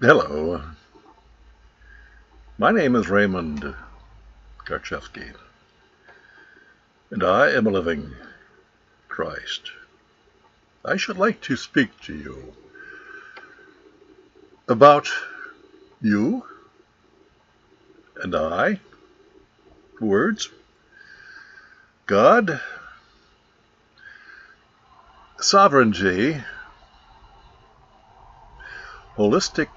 Hello, my name is Raymond Karchevsky, and I am a living Christ. I should like to speak to you about you and I, words, God, sovereignty, holistic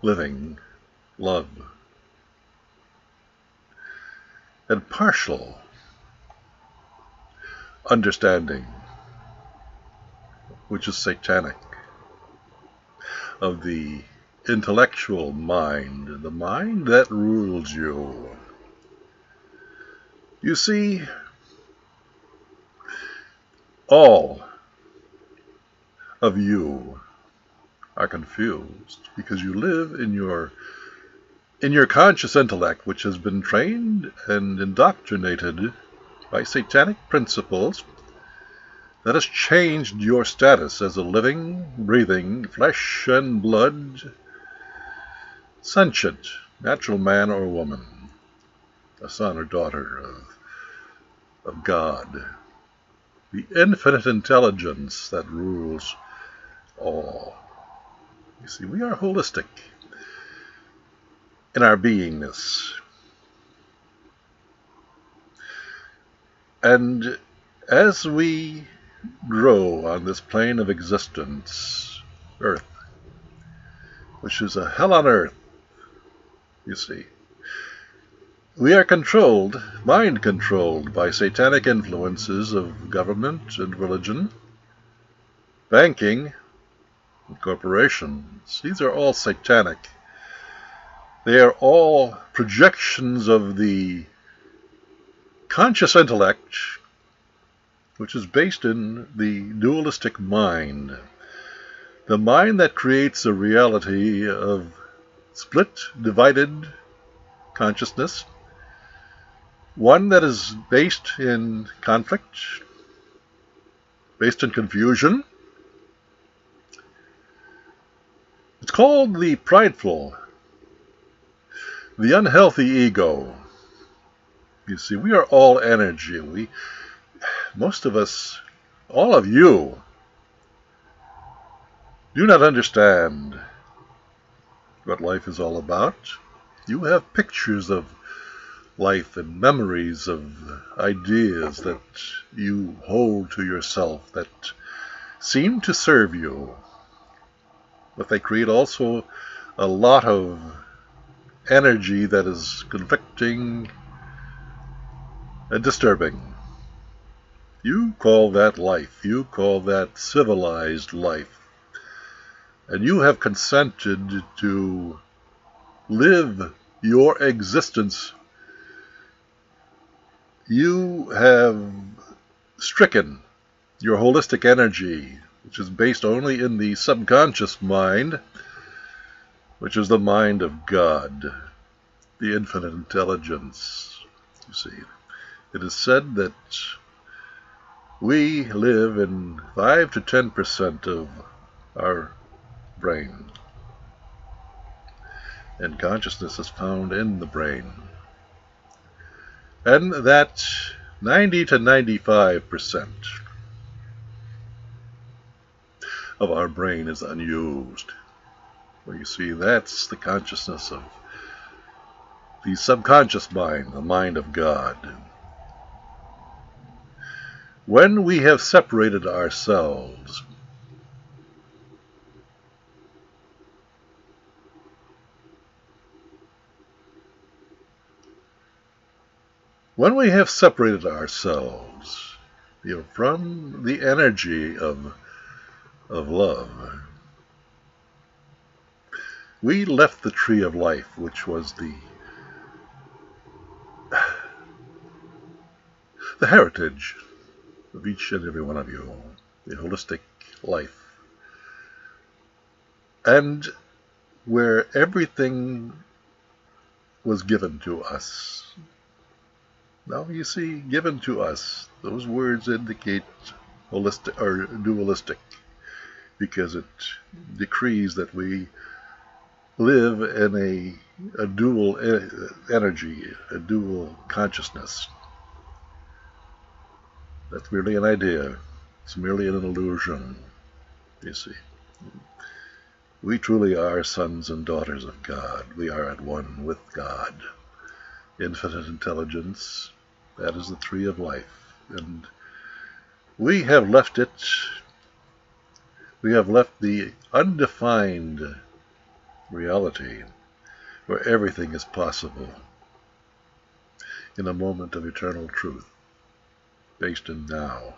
living, love, and partial understanding, which is satanic, of the intellectual mind, the mind that rules you. You see, all of you are confused because you live in your conscious intellect, which has been trained and indoctrinated by satanic principles that has changed your status as a living, breathing, flesh and blood, sentient, natural man or woman, a son or daughter of God, the infinite intelligence that rules all. You see, we are holistic in our beingness. And as we grow on this plane of existence, Earth, which is a hell on earth, you see, we are controlled, mind controlled, by satanic influences of government and religion, banking, and corporations. These are all satanic. They are all projections of the conscious intellect, which is based in the dualistic mind, the mind that creates a reality of split, divided consciousness, one that is based in conflict, based in confusion. It's called the prideful, the unhealthy ego. You see, we are all energy. Most of us, all of you, do not understand what life is all about. You have pictures of life and memories of ideas that you hold to yourself that seem to serve you, but they create also a lot of energy that is conflicting and disturbing. You call that life. You call that civilized life. And you have consented to live your existence. You have stricken your holistic energy, which is based only in the subconscious mind, which is the mind of God, the infinite intelligence. You see, it is said that we live in 5 to 10% of our brain, and consciousness is found in the brain, and that 90 to 95% of our brain is unused. Well, you see, that's the consciousness of the subconscious mind, the mind of God. When we have separated ourselves from the energy of love, we left the tree of life, which was the heritage of each and every one of you, the holistic life, and where everything was given to us. Now, you see, given to us, those words indicate holistic or dualistic, because it decrees that we live in a dual energy, a dual consciousness. That's merely an idea. It's merely an illusion, you see. We truly are sons and daughters of God. We are at one with God. Infinite intelligence, that is the tree of life. And we have left it, we have left the undefined reality where everything is possible in a moment of eternal truth, based in now,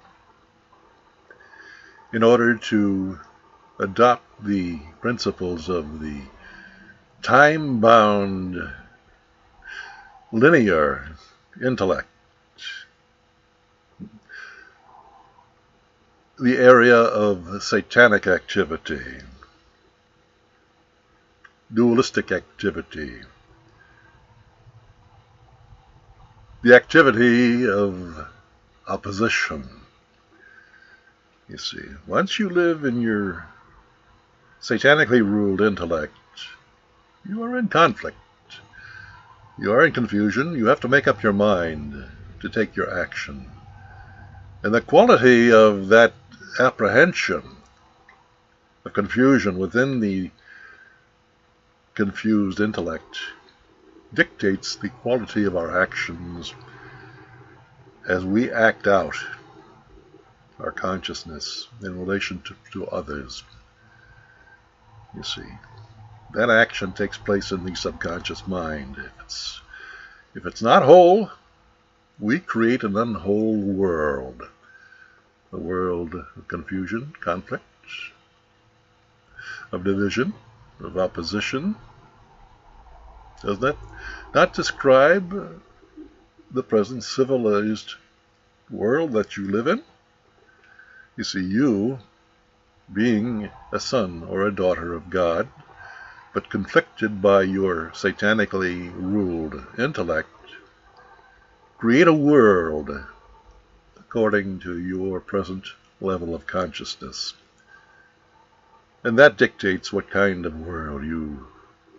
in order to adopt the principles of the time-bound linear intellect, the area of satanic activity, dualistic activity, the activity of opposition. You see, once you live in your satanically ruled intellect, you are in conflict. You are in confusion. You have to make up your mind to take your action. And the quality of that apprehension of confusion within the confused intellect dictates the quality of our actions as we act out our consciousness in relation to others. You see, that action takes place in the subconscious mind. If it's not whole, we create an unwhole world. A world of confusion, conflict, of division, of opposition. Does that not describe the present civilized world that you live in? You see, you, being a son or a daughter of God, but conflicted by your satanically ruled intellect, create a world according to your present level of consciousness. And that dictates what kind of world you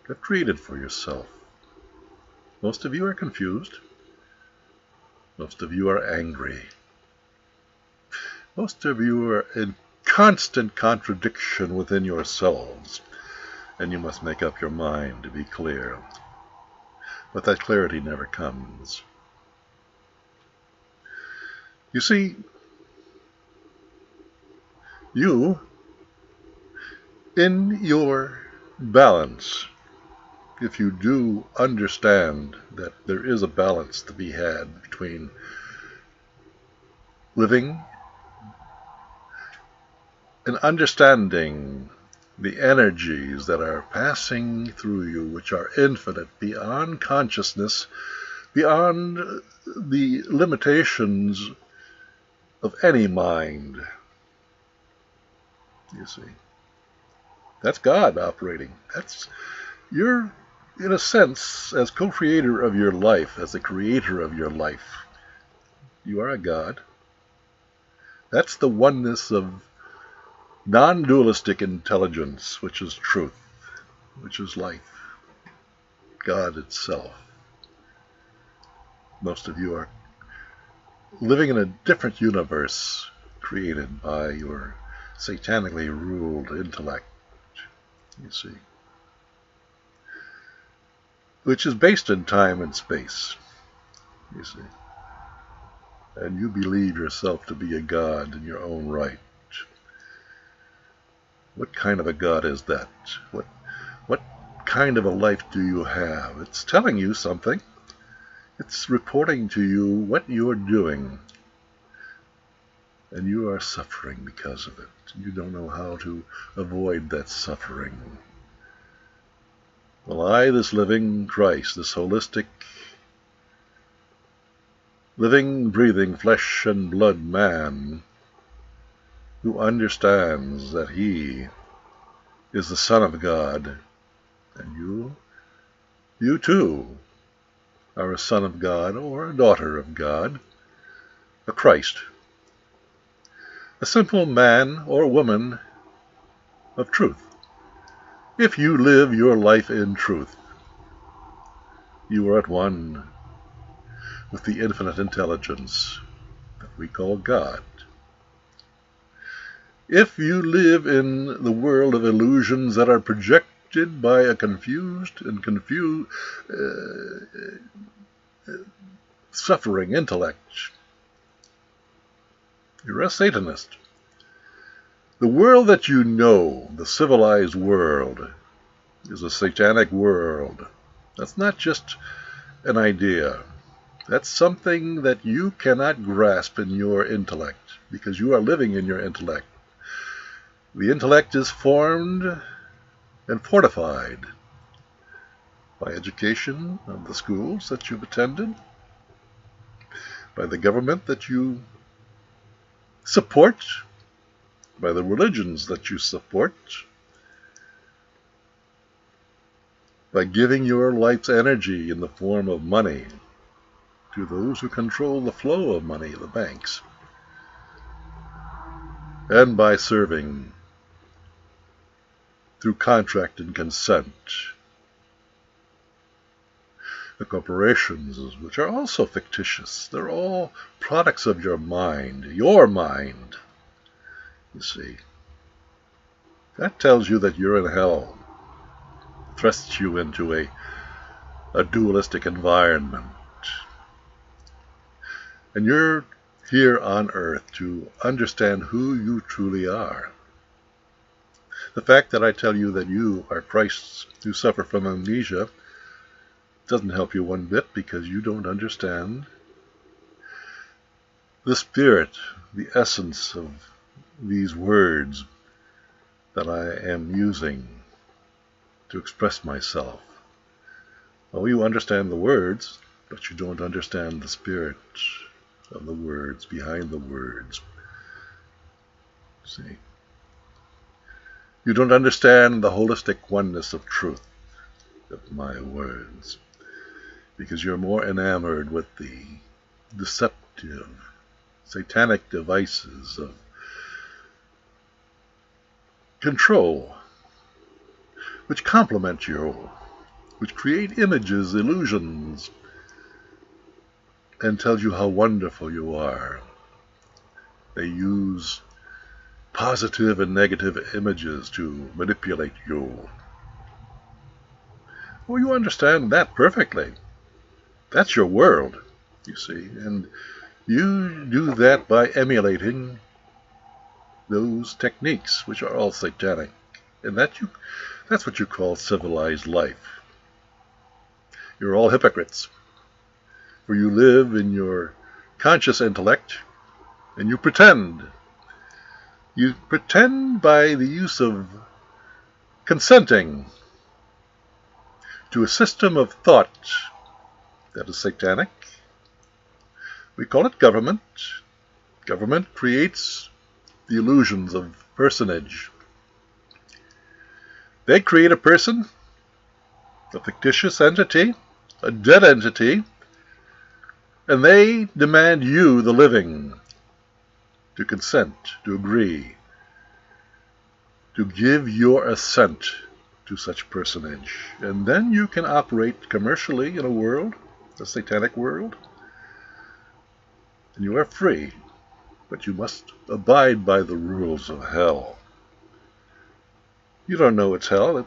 have created for yourself. Most of you are confused. Most of you are angry. Most of you are in constant contradiction within yourselves, and you must make up your mind to be clear. But that clarity never comes. You see, you, in your balance, if you do understand that there is a balance to be had between living and understanding the energies that are passing through you, which are infinite, beyond consciousness, beyond the limitations of any mind. You see, that's God operating. You're, in a sense, as co-creator of your life, as the creator of your life. You are a God. That's the oneness of non-dualistic intelligence, which is truth, which is life, God itself. Most of you are living in a different universe created by your satanically ruled intellect, you see, which is based in time and space, you see. And you believe yourself to be a God in your own right. What kind of a God is that? What kind of a life do you have? It's telling you something. It's reporting to you what you're doing. And you are suffering because of it. You don't know how to avoid that suffering. Well, I, this living Christ, this holistic, living, breathing, flesh and blood man, who understands that he is the Son of God, and you too are a son of God or a daughter of God, a Christ, a simple man or woman of truth, If you live your life in truth, you are at one with the infinite intelligence that we call God. If you live in the world of illusions that are projected by a confused and suffering intellect, you're a Satanist. The world that you know, the civilized world, is a satanic world. That's not just an idea. That's something that you cannot grasp in your intellect, because you are living in your intellect. The intellect is formed and fortified by education of the schools that you've attended, by the government that you support, by the religions that you support, by giving your life's energy in the form of money to those who control the flow of money, the banks, and by serving through contract and consent the corporations, which are also fictitious. They're all products of your mind, you see. That tells you that you're in hell, thrusts you into a dualistic environment. And you're here on earth to understand who you truly are. The fact that I tell you that you are Christs who suffer from amnesia doesn't help you one bit, because you don't understand the spirit, the essence of these words that I am using to express myself. Oh, you understand the words, but you don't understand the spirit of the words, behind the words. See? You don't understand the holistic oneness of truth of my words, because you're more enamored with the deceptive, satanic devices of control, which complement you, which create images, illusions, and tell you how wonderful you are. They use positive and negative images to manipulate you. Well, you understand that perfectly. That's your world, you see, and you do that by emulating those techniques, which are all satanic, and that's what you call civilized life. You're all hypocrites, for you live in your conscious intellect, and you pretend. You pretend by the use of consenting to a system of thought that is satanic. We call it government. Government creates the illusions of personage. They create a person, a fictitious entity, a dead entity, and they demand you, the living, to consent, to agree, to give your assent to such personage. And then you can operate commercially in a world, a satanic world, and you are free, but you must abide by the rules of hell. You don't know it's hell.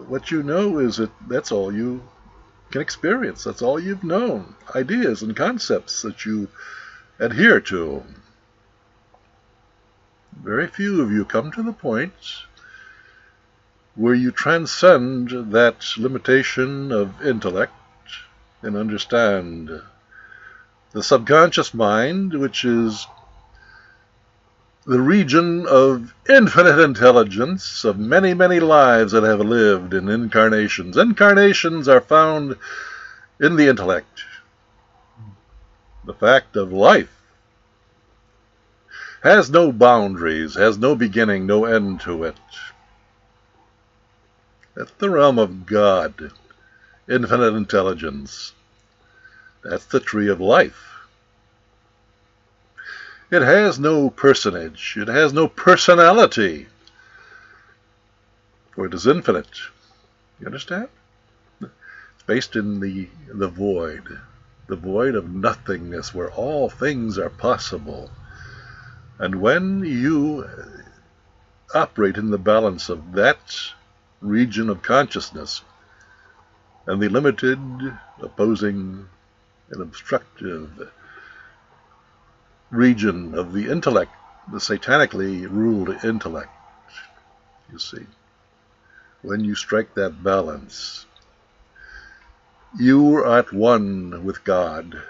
What you know is that that's all you can experience. That's all you've known. Ideas and concepts that you adhere to. Very few of you come to the point where you transcend that limitation of intellect and understand the subconscious mind, which is the region of infinite intelligence of many, many lives that have lived in incarnations. Incarnations are found in the intellect. The fact of life has no boundaries, has no beginning, no end to it. That's the realm of God, infinite intelligence. That's the tree of life. It has no personage. It has no personality. for it is infinite. You understand? It's based in the void of nothingness, where all things are possible. And when you operate in the balance of that region of consciousness and the limited, opposing, and obstructive region of the intellect, the satanically ruled intellect, you see, when you strike that balance, you are at one with God,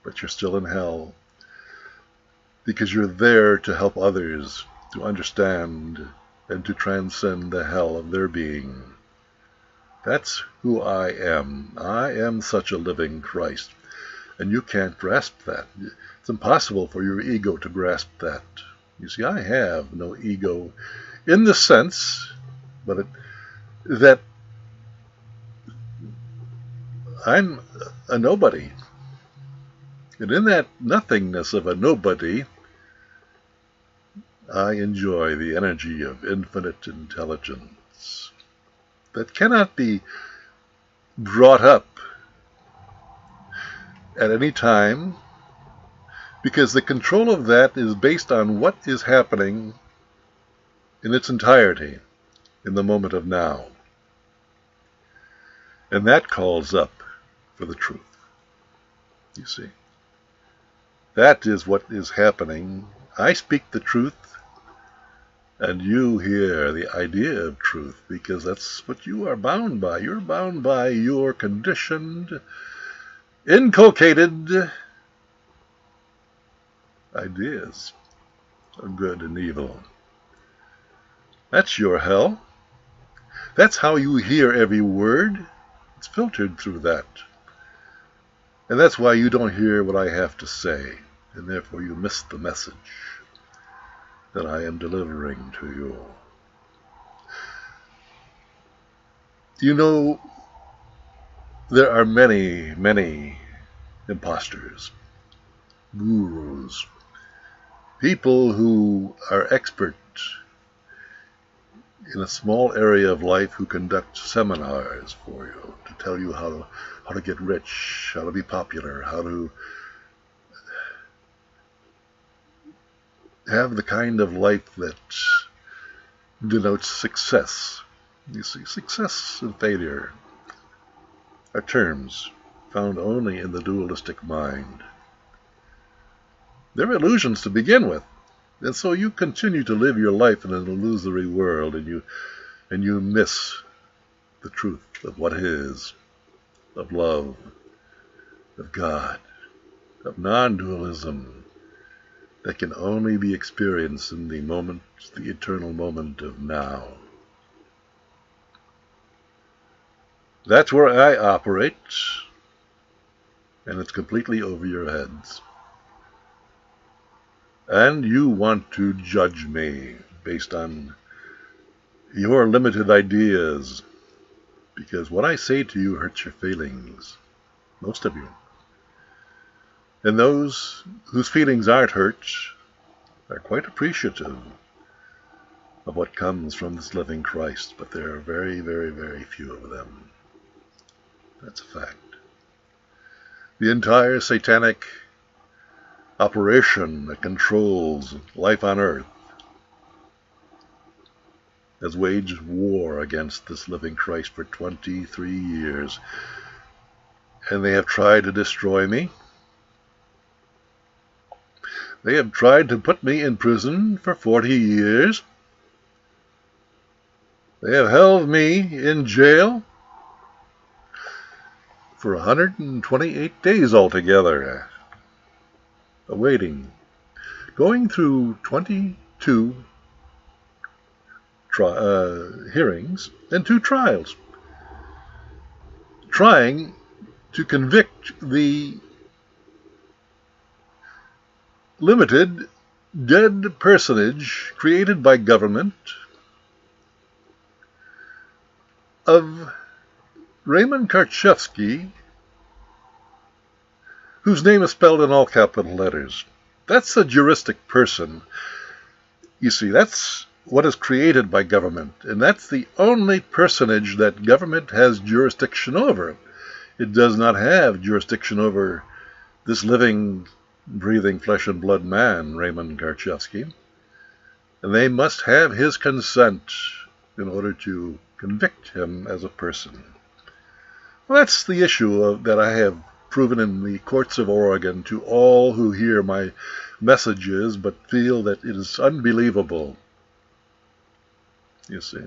but you're still in hell, because you're there to help others to understand and to transcend the hell of their being. That's who I am. I am such a living Christ, and you can't grasp that. It's impossible for your ego to grasp that. You see, I have no ego in the sense that I'm a nobody. And in that nothingness of a nobody, I enjoy the energy of infinite intelligence that cannot be brought up at any time, because the control of that is based on what is happening in its entirety in the moment of now. And that calls up for the truth, you see. That is what is happening. I speak the truth, and you hear the idea of truth, because that's what you are bound by. You're bound by your conditioned, inculcated ideas of good and evil. That's your hell. That's how you hear every word. It's filtered through that. And that's why you don't hear what I have to say, and therefore you miss the message that I am delivering to you. You know, there are many, many imposters, gurus, people who are expert in a small area of life, who conduct seminars for you to tell you how to get rich, how to be popular, how to have the kind of life that denotes success. You see, success and failure are terms found only in the dualistic mind. They're illusions to begin with. And so you continue to live your life in an illusory world, and you miss the truth of what is, of love, of God, of non-dualism, that can only be experienced in the moment, the eternal moment of now. That's where I operate, and it's completely over your heads. And you want to judge me based on your limited ideas, because what I say to you hurts your feelings, most of you. And those whose feelings aren't hurt are quite appreciative of what comes from this living Christ, but there are very, very, very few of them. That's a fact. The entire satanic operation that controls life on earth has waged war against this living Christ for 23 years, and they have tried to destroy me. They have tried to put me in prison for 40 years. They have held me in jail for 128 days altogether, awaiting, going through 22 hearings and 2 trials, trying to convict the limited dead personage created by government of Raymond Karchevsky, whose name is spelled in all capital letters. That's a juristic person. You see, that's what is created by government, and that's the only personage that government has jurisdiction over. It does not have jurisdiction over this living, breathing, flesh and blood man, Raymond Garchevsky, and they must have his consent in order to convict him as a person. Well, that's the issue that I have proven in the courts of Oregon to all who hear my messages but feel that it is unbelievable. You see,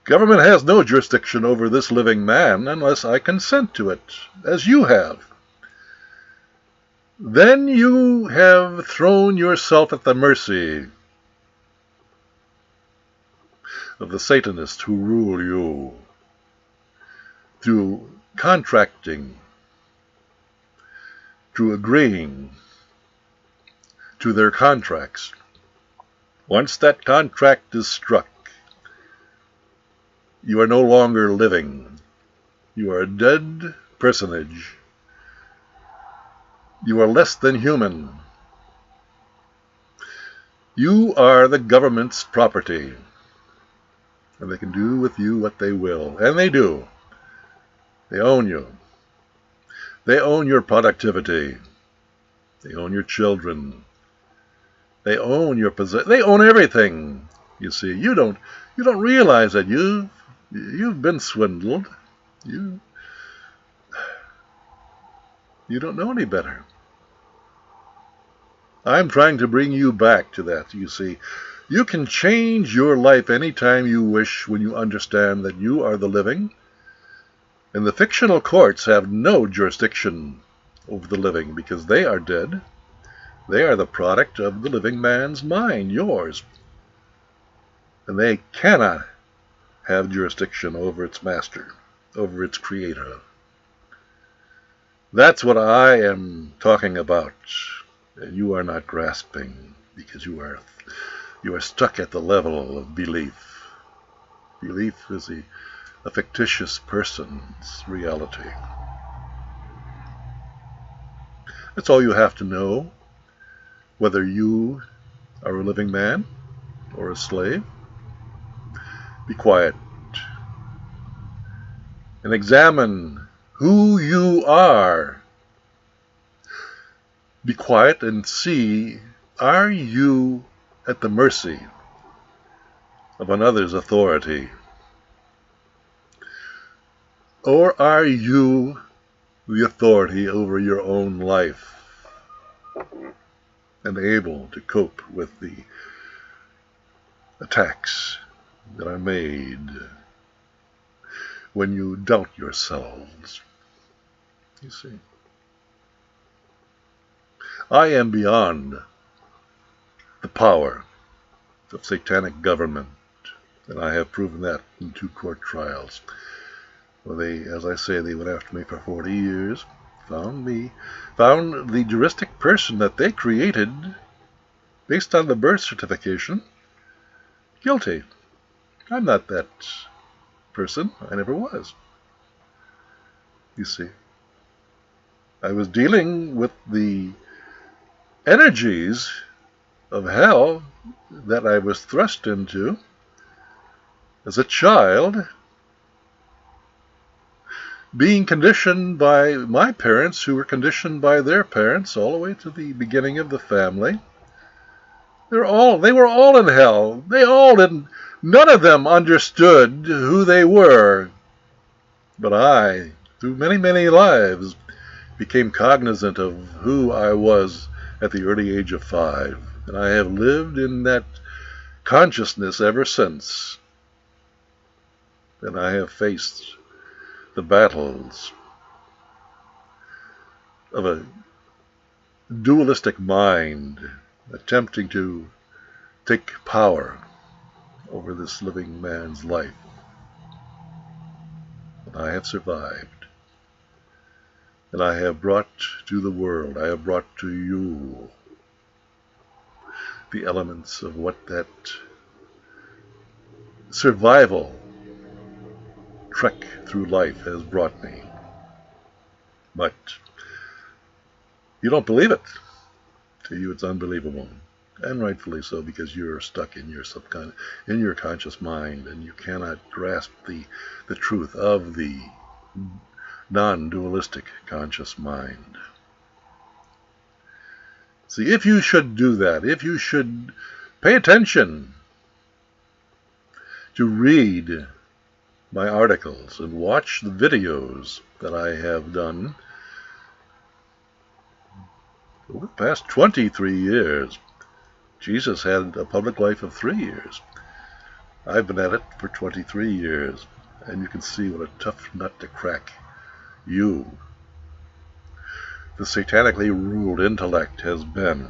government has no jurisdiction over this living man unless I consent to it, as you have. Then you have thrown yourself at the mercy of the Satanists who rule you through contracting, through agreeing to their contracts. Once that contract is struck, you are no longer living. You are a dead personage. You are less than human. You are the government's property, and they can do with you what they will, and they do. They own you. They own your productivity. They own your children. They own your possession. They own everything. You see, you don't realize that you've been swindled. You don't know any better. I'm trying to bring you back to that. You see, you can change your life anytime you wish when you understand that you are the living, and the fictional courts have no jurisdiction over the living because they are dead. They are the product of the living man's mind, yours. And they cannot have jurisdiction over its master, over its creator. That's what I am talking about. And you are not grasping because you are stuck at the level of belief. Belief is a fictitious person's reality. That's all you have to know, whether you are a living man or a slave. Be quiet and examine who you are. Be quiet and see, are you at the mercy of another's authority? Or are you the authority over your own life and able to cope with the attacks that are made when you doubt yourselves? You see, I am beyond the power of satanic government, and I have proven that in 2 court trials. Well, as I say, they went after me for 40 years, found the juristic person that they created based on the birth certification guilty. I'm not that person. I never was. You see, I was dealing with the energies of hell that I was thrust into as a child, being conditioned by my parents, who were conditioned by their parents all the way to the beginning of the family. They were all in hell. They all didn't. None of them understood who they were. But I, through many, many lives, became cognizant of who I was at the early age of 5. And I have lived in that consciousness ever since. And I have faced the battles of a dualistic mind attempting to take power over this living man's life. And I have survived. And I have brought to the world, I have brought to you the elements of what that survival trek through life has brought me. But you don't believe it. To you it's unbelievable. and rightfully so, because you're stuck in your conscious mind, and you cannot grasp the truth of the non-dualistic conscious mind. See, if you should do that, if you should pay attention to read my articles and watch the videos that I have done over the past 23 years. Jesus had a public life of 3 years. I've been at it for 23 years, and you can see what a tough nut to crack you, the satanically ruled intellect, has been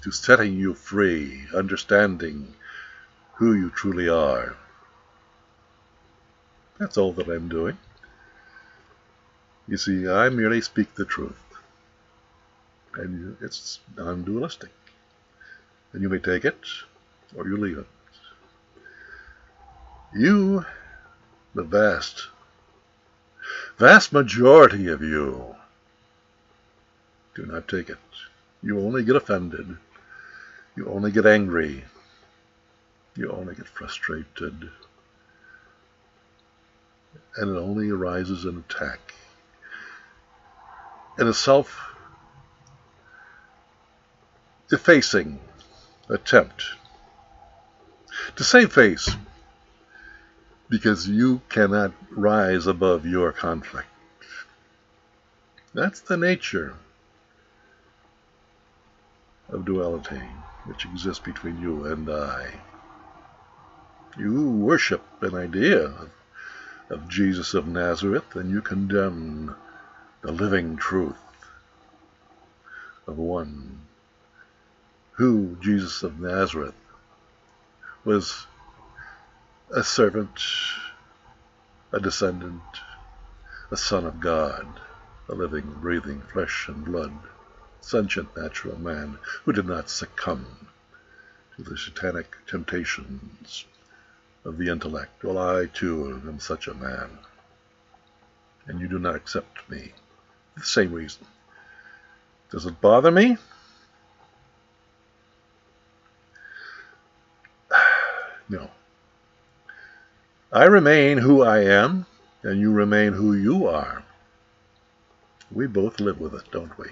to setting you free, understanding who you truly are. That's all that I'm doing. You see, I merely speak the truth, and it's non-dualistic. And you may take it, or you leave it. You, the vast majority of you, do not take it. You only get offended. You only get angry. You only get frustrated. And it only arises in attack. In a self-effacing attempt to save face, because you cannot rise above your conflict. That's the nature of duality which exists between you and I. You worship an idea of Jesus of Nazareth, and you condemn the living truth of one who, Jesus of Nazareth, was a servant, a descendant, a son of God, a living, breathing, flesh and blood, sentient natural man who did not succumb to the satanic temptations of the intellect. Well, I too am such a man, and you do not accept me for the same reason. Does it bother me? No. I remain who I am, and you remain who you are. We both live with it, don't we?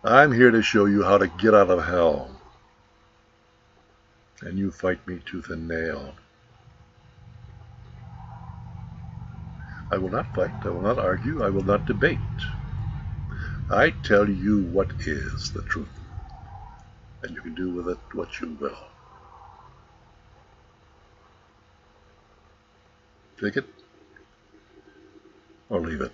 I'm here to show you how to get out of hell, and you fight me tooth and nail. I will not fight, I will not argue, I will not debate. I tell you what is the truth, and you can do with it what you will. Take it or leave it.